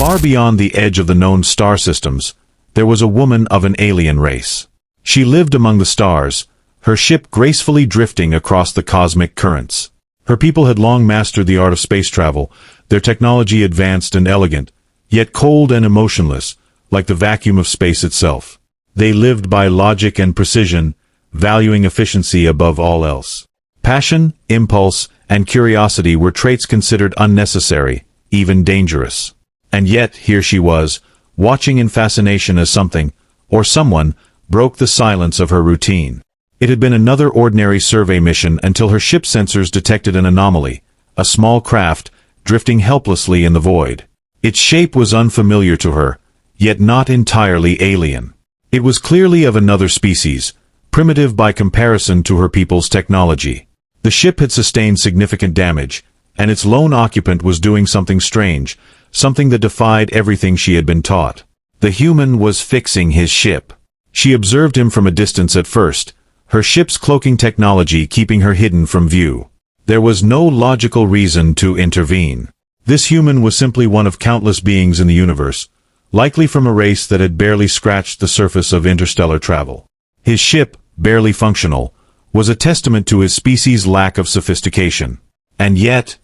Far beyond the edge of the known star systems, there was a woman of an alien race. She lived among the stars, her ship gracefully drifting across the cosmic currents. Her people had long mastered the art of space travel, their technology advanced and elegant, yet cold and emotionless, like the vacuum of space itself. They lived by logic and precision, valuing efficiency above all else. Passion, impulse, and curiosity were traits considered unnecessary, even dangerous. And yet, here she was, watching in fascination as something, or someone, broke the silence of her routine. It had been another ordinary survey mission until her ship sensors detected an anomaly, a small craft, drifting helplessly in the void. Its shape was unfamiliar to her, yet not entirely alien. It was clearly of another species, primitive by comparison to her people's technology. The ship had sustained significant damage, and its lone occupant was doing something strange, something that defied everything she had been taught. The human was fixing his ship. She observed him from a distance at first, her ship's cloaking technology keeping her hidden from view. There was no logical reason to intervene. This human was simply one of countless beings in the universe, likely from a race that had barely scratched the surface of interstellar travel. His ship, barely functional, was a testament to his species' lack of sophistication. And yet,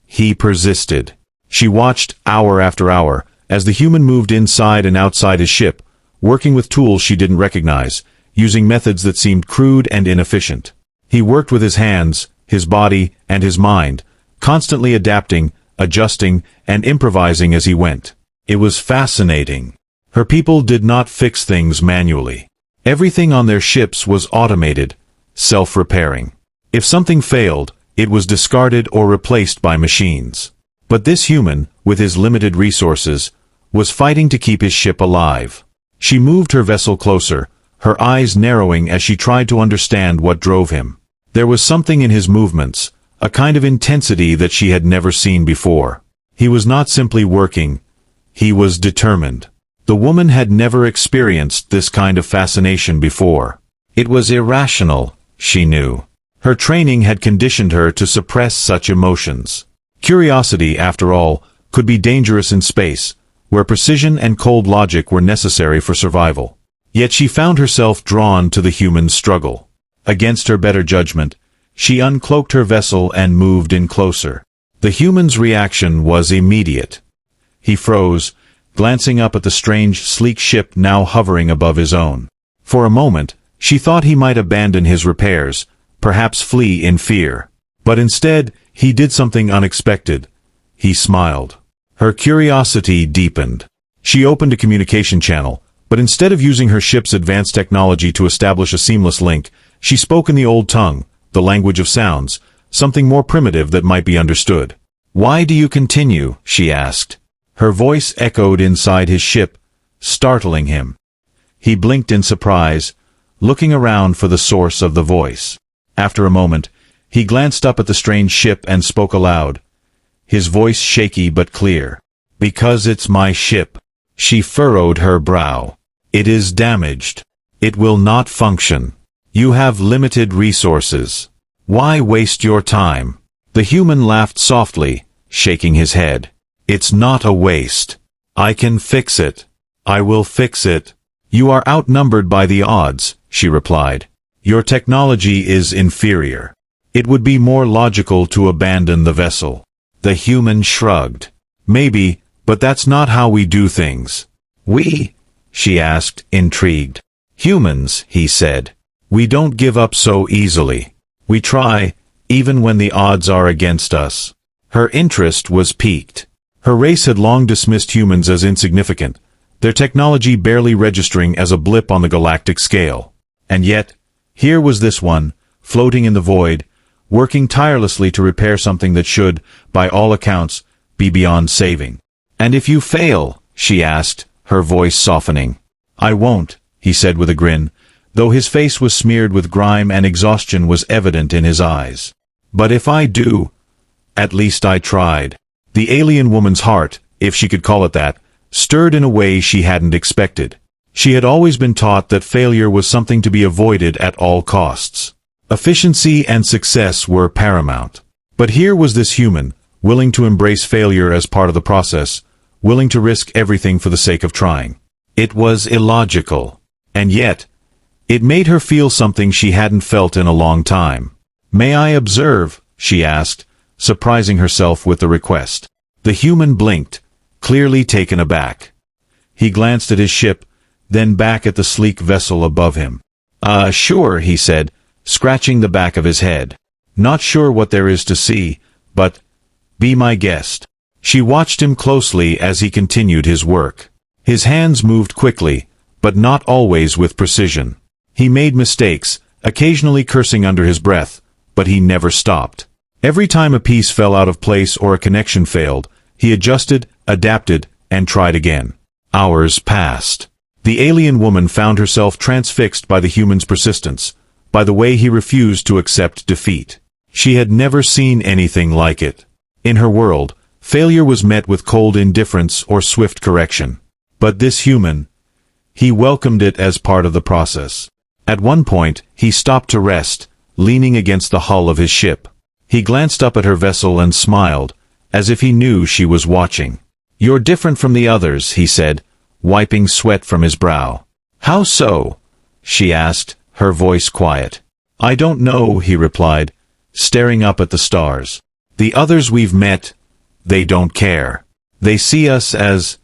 he persisted. She watched, hour after hour, as the human moved inside and outside his ship, working with tools she didn't recognize, using methods that seemed crude and inefficient. He worked with his hands, his body, and his mind, constantly adapting, adjusting, and improvising as he went. It was fascinating. Her people did not fix things manually. Everything on their ships was automated, self-repairing. If something failed, it was discarded or replaced by machines. But this human, with his limited resources, was fighting to keep his ship alive. She moved her vessel closer, her eyes narrowing as she tried to understand what drove him. There was something in his movements, a kind of intensity that she had never seen before. He was not simply working, he was determined. The woman had never experienced this kind of fascination before. It was irrational, she knew. Her training had conditioned her to suppress such emotions. Curiosity, after all, could be dangerous in space, where precision and cold logic were necessary for survival. Yet she found herself drawn to the human's struggle. Against her better judgment, she uncloaked her vessel and moved in closer. The human's reaction was immediate. He froze, glancing up at the strange, sleek ship now hovering above his own. For a moment, she thought he might abandon his repairs, perhaps flee in fear. But instead, he did something unexpected. He smiled. Her curiosity deepened. She opened a communication channel, but instead of using her ship's advanced technology to establish a seamless link, she spoke in the old tongue, the language of sounds, something more primitive that might be understood. "Why do you continue?" she asked. Her voice echoed inside his ship, startling him. He blinked in surprise, looking around for the source of the voice. After a moment, he glanced up at the strange ship and spoke aloud, his voice shaky but clear. "Because it's my ship." She furrowed her brow. "It is damaged. It will not function. You have limited resources. Why waste your time?" The human laughed softly, shaking his head. "It's not a waste. I can fix it. I will fix it." "You are outnumbered by the odds," she replied. "Your technology is inferior. It would be more logical to abandon the vessel." The human shrugged. "Maybe, but that's not how we do things." "We?" she asked, intrigued. "Humans," he said. "We don't give up so easily. We try, even when the odds are against us." Her interest was piqued. Her race had long dismissed humans as insignificant, their technology barely registering as a blip on the galactic scale. And yet, here was this one, floating in the void, working tirelessly to repair something that should, by all accounts, be beyond saving. "And if you fail?" she asked, her voice softening. "I won't," he said with a grin, though his face was smeared with grime and exhaustion was evident in his eyes. "But if I do, at least I tried." The alien woman's heart, if she could call it that, stirred in a way she hadn't expected. She had always been taught that failure was something to be avoided at all costs. Efficiency and success were paramount. But here was this human, willing to embrace failure as part of the process, willing to risk everything for the sake of trying. It was illogical. And yet, it made her feel something she hadn't felt in a long time. "May I observe?" she asked, surprising herself with the request. The human blinked, clearly taken aback. He glanced at his ship, then back at the sleek vessel above him. Sure," he said, scratching the back of his head. "Not sure what there is to see, but be my guest." She watched him closely as he continued his work. His hands moved quickly, but not always with precision. He made mistakes, occasionally cursing under his breath, but he never stopped. Every time a piece fell out of place or a connection failed, he adjusted, adapted, and tried again. Hours passed. The alien woman found herself transfixed by the human's persistence, by the way he refused to accept defeat. She had never seen anything like it. In her world, failure was met with cold indifference or swift correction. But this human, he welcomed it as part of the process. At one point, he stopped to rest, leaning against the hull of his ship. He glanced up at her vessel and smiled, as if he knew she was watching. "You're different from the others," he said, wiping sweat from his brow. "How so?" she asked, her voice quiet. "I don't know," he replied, staring up at the stars. "The others we've met, they don't care. They see us as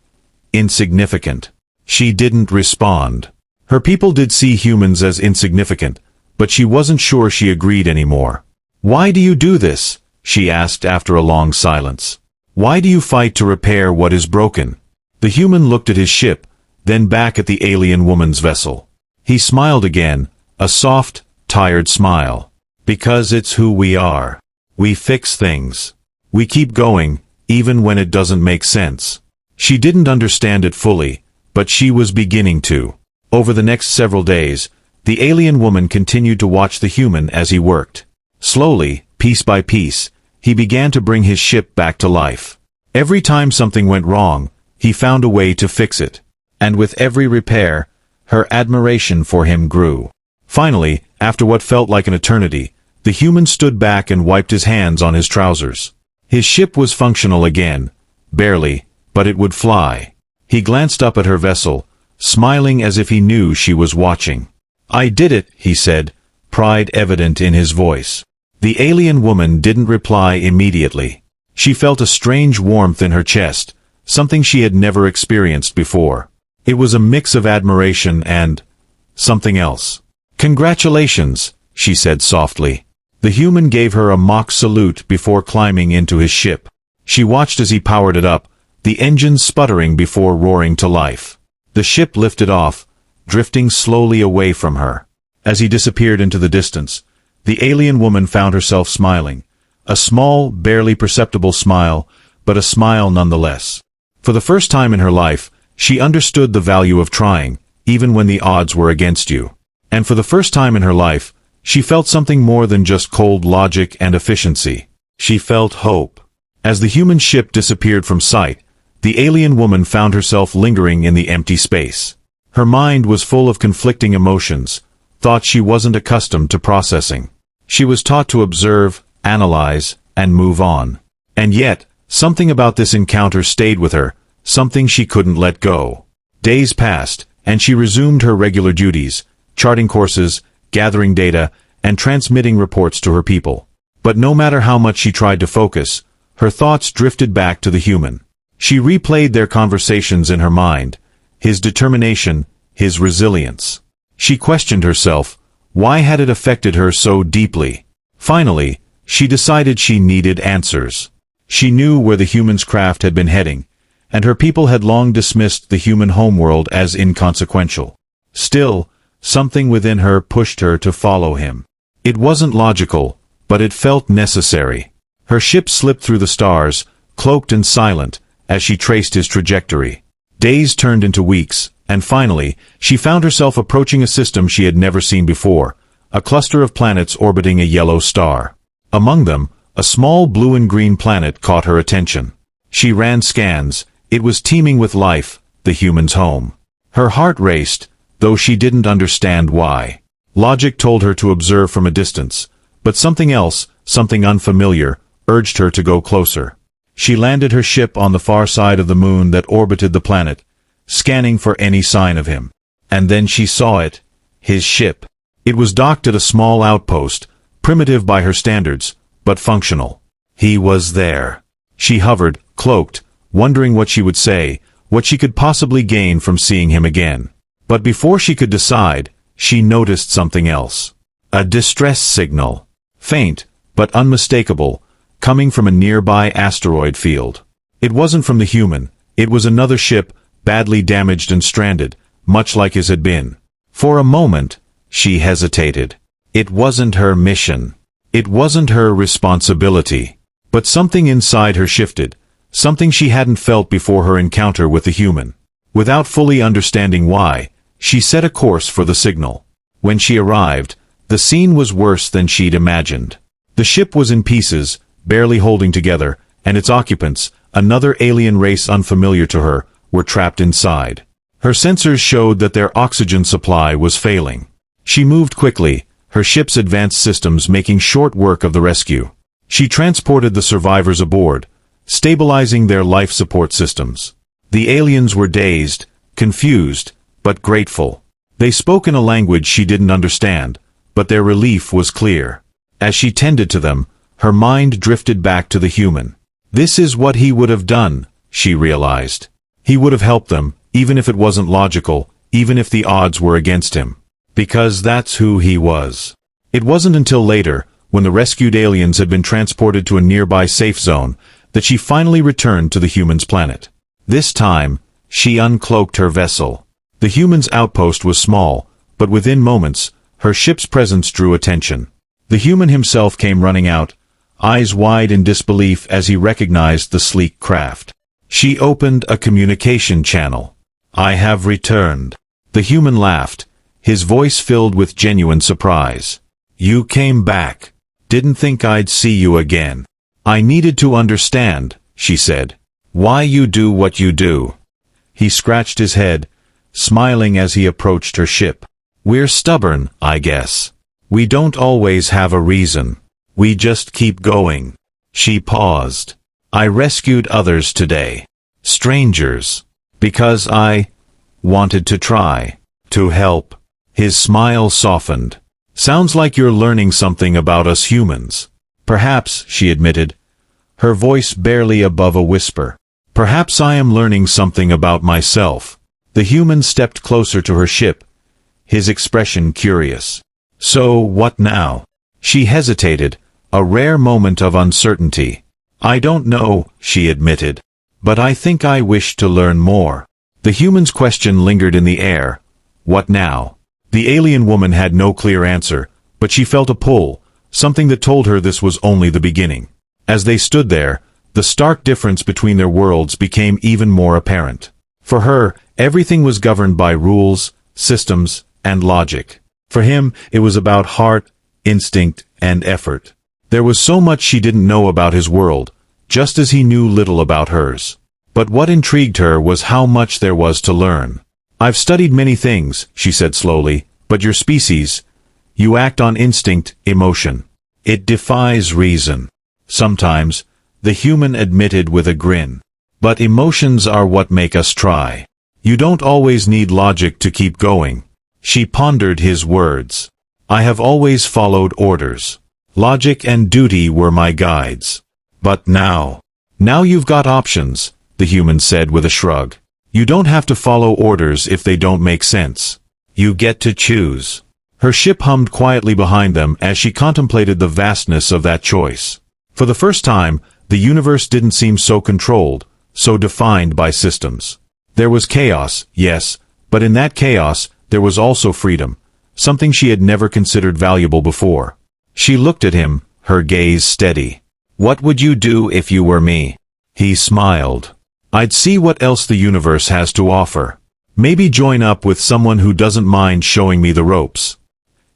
insignificant." She didn't respond. Her people did see humans as insignificant, but she wasn't sure she agreed anymore. "Why do you do this?" she asked after a long silence. "Why do you fight to repair what is broken?" The human looked at his ship, then back at the alien woman's vessel. He smiled again, a soft, tired smile. "Because it's who we are. We fix things. We keep going, even when it doesn't make sense." She didn't understand it fully, but she was beginning to. Over the next several days, the alien woman continued to watch the human as he worked. Slowly, piece by piece, he began to bring his ship back to life. Every time something went wrong, he found a way to fix it. And with every repair, her admiration for him grew. Finally, after what felt like an eternity, the human stood back and wiped his hands on his trousers. His ship was functional again, barely, but it would fly. He glanced up at her vessel, smiling as if he knew she was watching. "I did it," he said, pride evident in his voice. The alien woman didn't reply immediately. She felt a strange warmth in her chest, something she had never experienced before. It was a mix of admiration and something else. "Congratulations," she said softly. The human gave her a mock salute before climbing into his ship. She watched as he powered it up, the engines sputtering before roaring to life. The ship lifted off, drifting slowly away from her. As he disappeared into the distance, the alien woman found herself smiling. A small, barely perceptible smile, but a smile nonetheless. For the first time in her life, she understood the value of trying, even when the odds were against you. And for the first time in her life, she felt something more than just cold logic and efficiency. She felt hope. As the human ship disappeared from sight, the alien woman found herself lingering in the empty space. Her mind was full of conflicting emotions, thoughts she wasn't accustomed to processing. She was taught to observe, analyze, and move on. And yet, something about this encounter stayed with her, something she couldn't let go. Days passed, and she resumed her regular duties, charting courses, gathering data, and transmitting reports to her people. But no matter how much she tried to focus, her thoughts drifted back to the human. She replayed their conversations in her mind, his determination, his resilience. She questioned herself, why had it affected her so deeply? Finally, she decided she needed answers. She knew where the human's craft had been heading, and her people had long dismissed the human homeworld as inconsequential. Still, something within her pushed her to follow him. It wasn't logical, but it felt necessary. Her ship slipped through the stars, cloaked and silent, as she traced his trajectory. Days turned into weeks, and finally, she found herself approaching a system she had never seen before, a cluster of planets orbiting a yellow star. Among them, a small blue and green planet caught her attention. She ran scans. It was teeming with life, the human's home. Her heart raced, though she didn't understand why. Logic told her to observe from a distance, but something else, something unfamiliar, urged her to go closer. She landed her ship on the far side of the moon that orbited the planet, scanning for any sign of him. And then she saw it, his ship. It was docked at a small outpost, primitive by her standards, but functional. He was there. She hovered, cloaked, wondering what she would say, what she could possibly gain from seeing him again. But before she could decide, she noticed something else. A distress signal. Faint, but unmistakable, coming from a nearby asteroid field. It wasn't from the human, it was another ship, badly damaged and stranded, much like his had been. For a moment, she hesitated. It wasn't her mission. It wasn't her responsibility. But something inside her shifted, something she hadn't felt before her encounter with the human. Without fully understanding why, she set a course for the signal. When she arrived, the scene was worse than she'd imagined. The ship was in pieces, barely holding together, and its occupants, another alien race unfamiliar to her, were trapped inside. Her sensors showed that their oxygen supply was failing. She moved quickly, her ship's advanced systems making short work of the rescue. She transported the survivors aboard, stabilizing their life support systems. The aliens were dazed, confused, but grateful. They spoke in a language she didn't understand, but their relief was clear. As she tended to them, her mind drifted back to the human. This is what he would have done, she realized. He would have helped them, even if it wasn't logical, even if the odds were against him. Because that's who he was. It wasn't until later, when the rescued aliens had been transported to a nearby safe zone, that she finally returned to the human's planet. This time, she uncloaked her vessel. The human's outpost was small, but within moments, her ship's presence drew attention. The human himself came running out, eyes wide in disbelief as he recognized the sleek craft. She opened a communication channel. "I have returned." The human laughed, his voice filled with genuine surprise. "You came back. Didn't think I'd see you again." "I needed to understand," she said. "Why you do what you do." He scratched his head, smiling as he approached her ship. "We're stubborn, I guess. We don't always have a reason. We just keep going." She paused. "I rescued others today. Strangers. Because I wanted to try to help." His smile softened. "Sounds like you're learning something about us humans." "Perhaps," she admitted, her voice barely above a whisper. "Perhaps I am learning something about myself." The human stepped closer to her ship, his expression curious. "So, what now?" She hesitated, a rare moment of uncertainty. "I don't know," she admitted. "But I think I wish to learn more." The human's question lingered in the air. What now? The alien woman had no clear answer, but she felt a pull, something that told her this was only the beginning. As they stood there, the stark difference between their worlds became even more apparent. For her, everything was governed by rules, systems, and logic. For him, it was about heart, instinct, and effort. There was so much she didn't know about his world, just as he knew little about hers. But what intrigued her was how much there was to learn. "I've studied many things," she said slowly, "but your species, you act on instinct, emotion. It defies reason." "Sometimes," the human admitted with a grin. "But emotions are what make us try. You don't always need logic to keep going." She pondered his words. "I have always followed orders. Logic and duty were my guides. But now you've got options," the human said with a shrug. "You don't have to follow orders if they don't make sense. You get to choose." Her ship hummed quietly behind them as she contemplated the vastness of that choice. For the first time, the universe didn't seem so controlled, so defined by systems. There was chaos, yes, but in that chaos, there was also freedom, something she had never considered valuable before. She looked at him, her gaze steady. "What would you do if you were me?" He smiled. "I'd see what else the universe has to offer. Maybe join up with someone who doesn't mind showing me the ropes."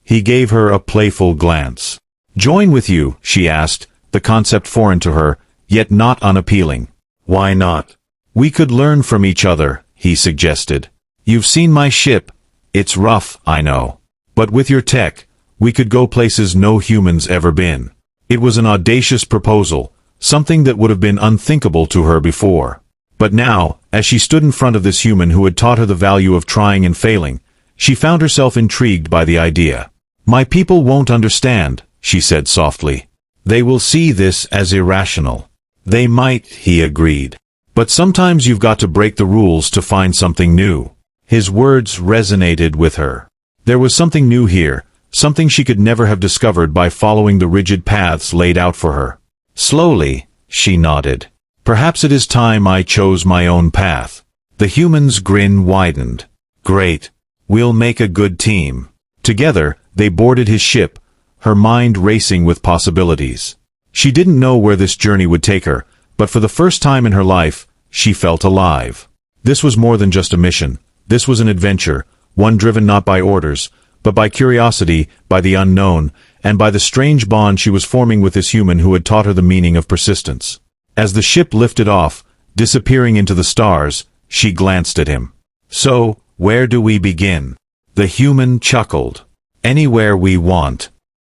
He gave her a playful glance. "Join with you?" she asked, the concept foreign to her, yet not unappealing. "Why not?" "We could learn from each other," he suggested. "You've seen my ship. It's rough, I know. But with your tech, we could go places no humans ever been." It was an audacious proposal, something that would have been unthinkable to her before. But now, as she stood in front of this human who had taught her the value of trying and failing, she found herself intrigued by the idea. "My people won't understand," she said softly. "They will see this as irrational." "They might," he agreed. "But sometimes you've got to break the rules to find something new." His words resonated with her. There was something new here, something she could never have discovered by following the rigid paths laid out for her. Slowly, she nodded. "Perhaps it is time I chose my own path." The human's grin widened. "Great. We'll make a good team." Together, they boarded his ship, her mind racing with possibilities. She didn't know where this journey would take her, but for the first time in her life, she felt alive. This was more than just a mission. This was an adventure, one driven not by orders, but by curiosity, by the unknown, and by the strange bond she was forming with this human who had taught her the meaning of persistence. As the ship lifted off, disappearing into the stars, she glanced at him. "So, where do we begin?" The human chuckled. "Anywhere we want."